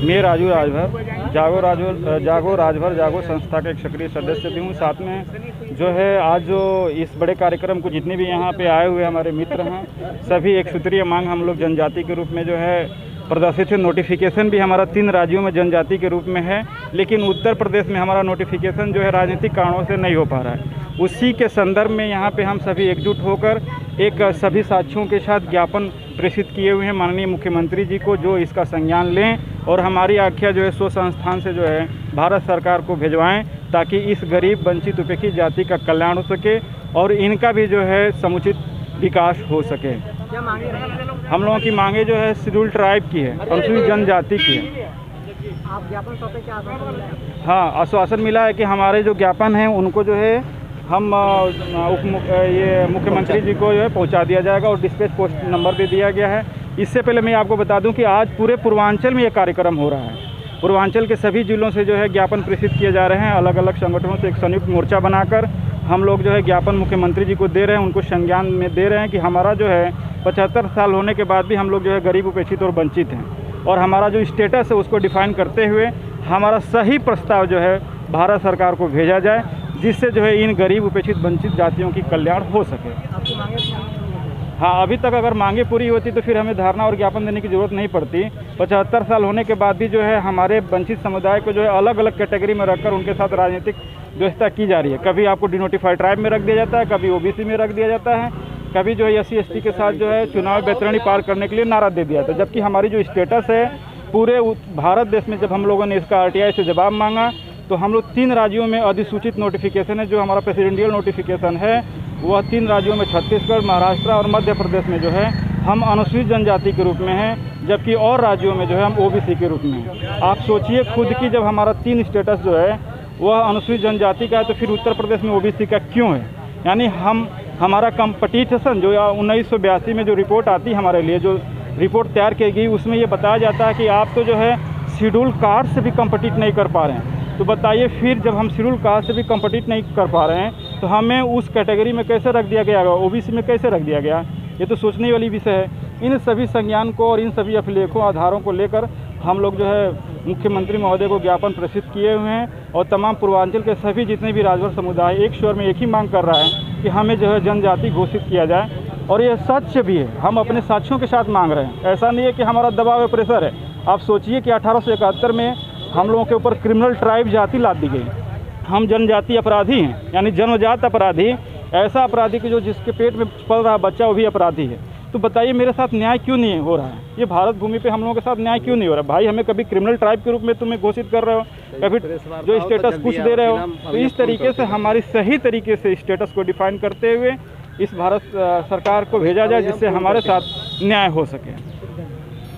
मैं राजू राजभर जागो राजभर जागो संस्था के एक सक्रिय सदस्य भी हूँ। साथ में जो है आज जो इस बड़े कार्यक्रम को जितने भी यहाँ पे आए हुए हमारे मित्र हैं, सभी एक सूत्रीय मांग हम लोग जनजाति के रूप में जो है प्रदर्शित है। नोटिफिकेशन भी हमारा 3 राज्यों में जनजाति के रूप में है, लेकिन उत्तर प्रदेश में हमारा नोटिफिकेशन जो है राजनीतिक कारणों से नहीं हो पा रहा है। उसी के संदर्भ में यहाँ पे हम सभी एकजुट होकर एक सभी साथियों के साथ ज्ञापन प्रेषित किए हुए हैं माननीय मुख्यमंत्री जी को, जो इसका संज्ञान लें और हमारी आख्या जो है स्व संस्थान से जो है भारत सरकार को भिजवाएं, ताकि इस गरीब वंचित उपेक्षित जाति का कल्याण हो सके और इनका भी जो है समुचित विकास हो सके। क्या मांगे रहे? हम लोगों की मांगे जो है शेड्यूल ट्राइब की है, अनुसूचित जनजाति की है। आप ज्ञापन सौंपे, क्या आश्वासन मिला है? हाँ, आश्वासन मिला है कि हमारे जो ज्ञापन हैं उनको जो है हम ये मुख्यमंत्री जी को जो है पहुंचा दिया जाएगा और डिस्पैच पोस्ट नंबर भी दिया गया है। इससे पहले मैं आपको बता दूं कि आज पूरे पूर्वांचल में ये कार्यक्रम हो रहा है। पूर्वांचल के सभी जिलों से जो है ज्ञापन प्रेषित किए जा रहे हैं। अलग अलग संगठनों से एक संयुक्त मोर्चा बनाकर हम लोग जो है ज्ञापन मुख्यमंत्री जी को दे रहे हैं, उनको संज्ञान में दे रहे हैं कि हमारा जो है 75 साल होने के बाद भी हम लोग जो है गरीब उपेक्षित और वंचित हैं, और हमारा जो स्टेटस है उसको डिफाइन करते हुए हमारा सही प्रस्ताव जो है भारत सरकार को भेजा जाए, जिससे जो है इन गरीब उपेक्षित वंचित जातियों की कल्याण हो सके। आपकी मांगे हाँ, अभी तक अगर मांगे पूरी होती तो फिर हमें धारणा और ज्ञापन देने की ज़रूरत नहीं पड़ती। 75 साल होने के बाद भी जो है हमारे वंचित समुदाय को जो है अलग अलग कैटेगरी में रखकर उनके साथ राजनीतिक व्यवस्था की जा रही है। कभी आपको डिनोटिफाइड ट्राइब में रख दिया जाता है, कभी ओबीसी में रख दिया जाता है, कभी जो है SC ST के साथ जो है चुनाव बेतरणी पार करने के लिए नारा दे दिया था। जबकि हमारी जो स्टेटस है पूरे भारत देश में, जब हम लोगों ने इसका RTI से जवाब मांगा तो हम लोग 3 राज्यों में अधिसूचित नोटिफिकेशन है। जो हमारा प्रेसिडेंशियल नोटिफिकेशन है वह 3 राज्यों में छत्तीसगढ़, महाराष्ट्र और मध्य प्रदेश में जो है हम अनुसूचित जनजाति के रूप में हैं, जबकि और राज्यों में जो है हम OBC के रूप में हैं। आप सोचिए खुद की, जब हमारा 3 स्टेटस जो है वह अनुसूचित जनजाति का है तो फिर उत्तर प्रदेश में OBC का क्यों है? यानी हमारा कंपटीशन जो 1982 में जो रिपोर्ट आती है हमारे लिए, जो रिपोर्ट तैयार की गई, उसमें ये बताया जाता है कि आप तो जो है शेड्यूल कास्ट से भी कम्पीट नहीं कर पा रहे हैं। तो बताइए फिर जब हम शेड्यूल कास्ट से भी कम्पीट नहीं कर पा रहे हैं तो हमें उस कैटेगरी में कैसे रख दिया गया, OBC में कैसे रख दिया गया? ये तो सोचने वाली विषय है। इन सभी संज्ञान को और इन सभी अभिलेखों आधारों को लेकर हम लोग जो है मुख्यमंत्री महोदय को ज्ञापन प्रेषित किए हुए हैं, और तमाम पूर्वांचल के सभी जितने भी राजभर समुदाय एक स्वर में एक ही मांग कर रहा है कि हमें जो है जनजाति घोषित किया जाए। और ये सच भी है, हम अपने साथियों के साथ मांग रहे हैं। ऐसा नहीं है कि हमारा दबाव है, प्रेशर है। आप सोचिए कि 1871 में हम लोगों के ऊपर क्रिमिनल ट्राइब जाति लाद दी गई। हम जनजाति अपराधी हैं, यानी जन्मजात अपराधी, ऐसा अपराधी कि जो जिसके पेट में पल रहा बच्चा वो भी अपराधी है। तो बताइए मेरे साथ न्याय क्यों नहीं हो रहा है? ये भारत भूमि पे हम लोगों के साथ न्याय क्यों नहीं हो रहा है? भाई, हमें कभी क्रिमिनल ट्राइब के रूप में तुम्हें घोषित कर रहे हो, कभी जो स्टेटस कुछ दे रहे हो। तो इस तरीके से हमारी सही तरीके से स्टेटस को डिफाइन करते हुए इस भारत सरकार को भेजा जाए, जिससे हमारे साथ न्याय हो सके।